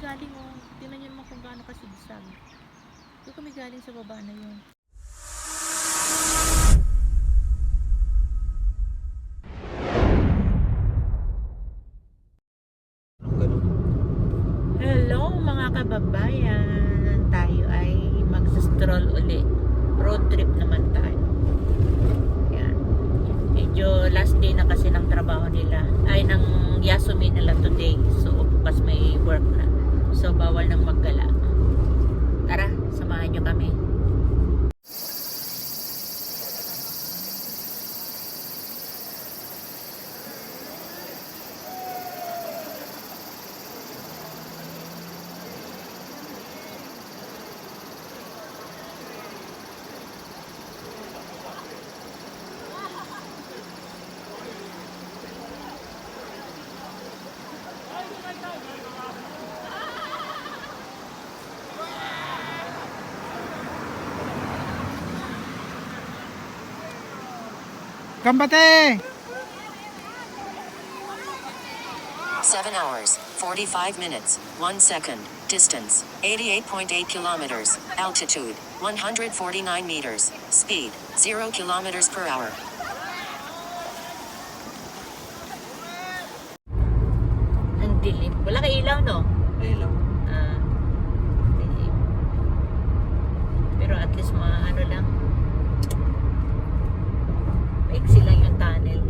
galing oh. Tingnan nyo naman kung gaano kasigsag. Doon kami galing sa baba na yun. Hello mga kababayan. Tayo ay mag-stroll uli. Road trip naman tayo. Yan. Medyo last day na kasi ng trabaho nila. Ay ng Yasumi nila today. So bukas may work na. So bawal nang maggala. Tara, samahan nyo kami. Gambate! 7 hours, 45 minutes, 1 second, distance, 88.8 kilometers, altitude, 149 meters, speed, 0 kilometers per hour. Ang dilim. Wala ka ilaw, no? Hello. Dilim. Pero at least ano lang. Maiksi lang yung tunnel.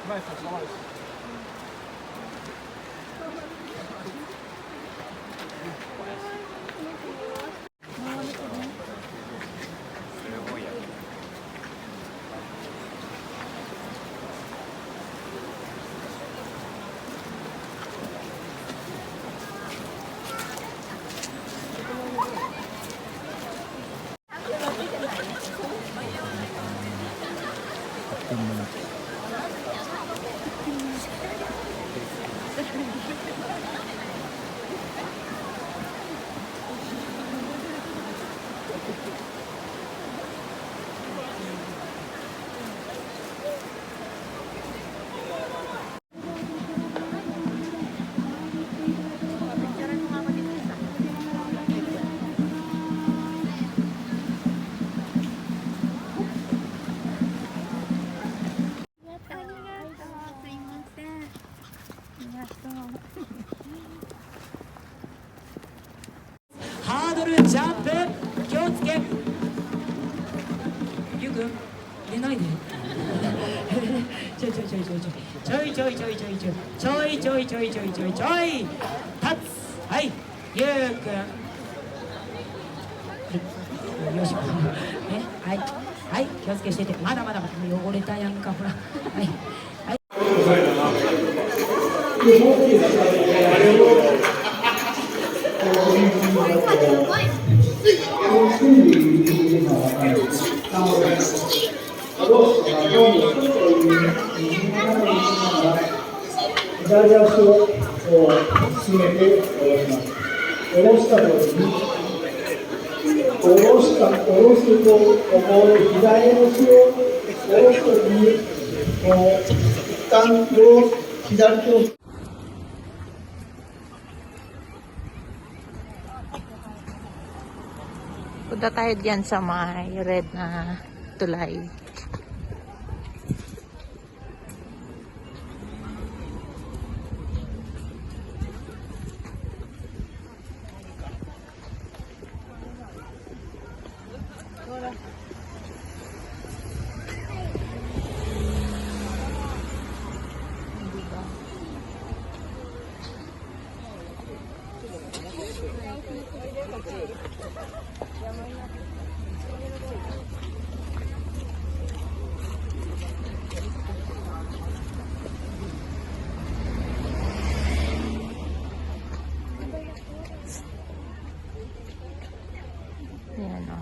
Vai, vai. Hurdle jump 気をつけゆうくん寝ないでちょい立つはいゆうくんよしねはいはい気をつけしててまだ汚れたやんかほらはいはい左足を進めて下ろしたときに、下ろすと、ここで左足を下ろすときに、一旦左手をPunta tayo diyan sa may red na tulay. Ayan o.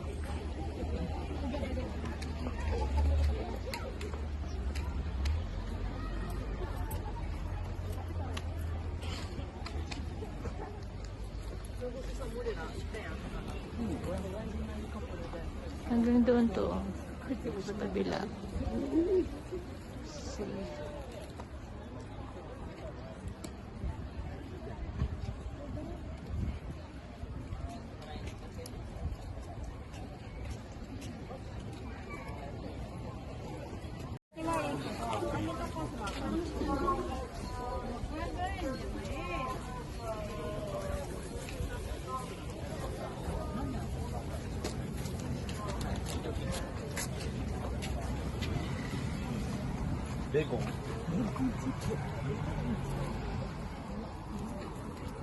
Hanggang doon to. Sa kabila. See.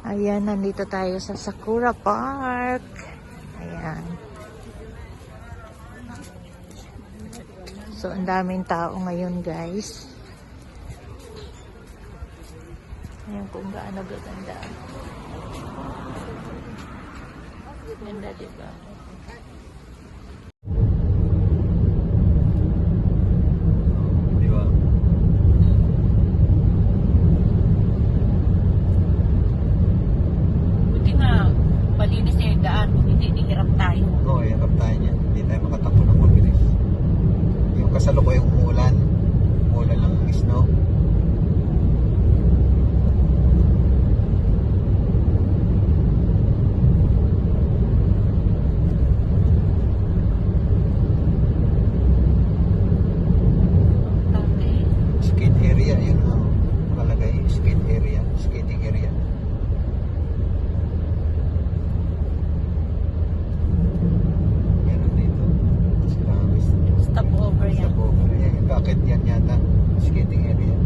Ayan, nandito tayo sa Sakura Park. Ayan. So, ang daming tao ngayon, guys. Ayan kung gaano gaganda. Ganda, diba? Buti nga, malinis na yung daan. Kung hindi, hirap tayo. Oo, hirap tayo niyan. Hindi tayo makatakbo ng mabilis. Yung kasalukuyang umuulan. Umuulan lang ng snow. Skate area, yun ang nakalagay. Skate area, skating area. Meron dito. Stop over yan. Stop over. Ayan, bakit yan yata? Skating area.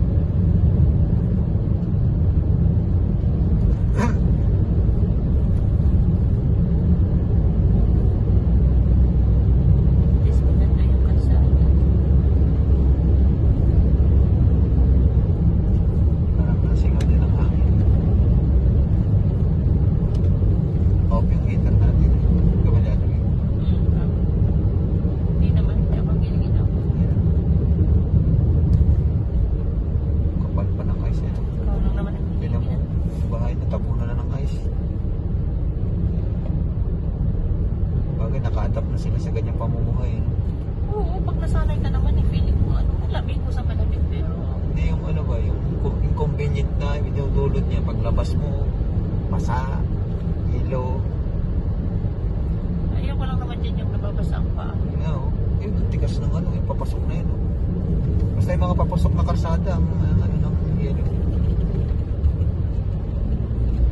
Yes, maganda yung kalsada. Parang nasingaw din ang hangin. Off yung heater natin. Gawalado yun. Hindi naman siya magiging ako. Kapal pa ng ice yan. Ikaw lang naman ang Bilang magiging. sa bahay natabunan na ng ice. Bagay naka-adapt na sila sa ganyang pamumuhay. Oo, pag nasanay ka naman, feeling mo, malamig mo sa malamig, pero Hindi yung ano ba, yung inconvenient na dinudulot niya. Paglabas mo, basa, hilo, ayaw ko lang naman dyan yung nababasa ang paa. yung tigas ng ano, yung papasok na yun. Basta yung mga papasok na karsada, ang ano ng hilo.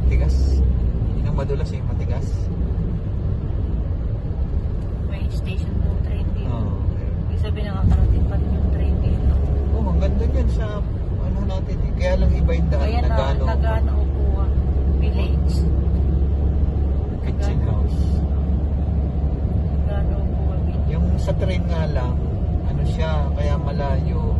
Tigas. Yun ang madulas yung matigas. May station ng train dito. Oo. Ibig sabihin nakakarating pa rin yung train dito. Oh, ang ganda niyan sa ano natin eh. Kaya lang iba yung daan. Kaya na, Nagano Upuan Village. Kitchen house. Nagano Upuan Village. Yung sa train nga lang, ano siya, kaya malayo.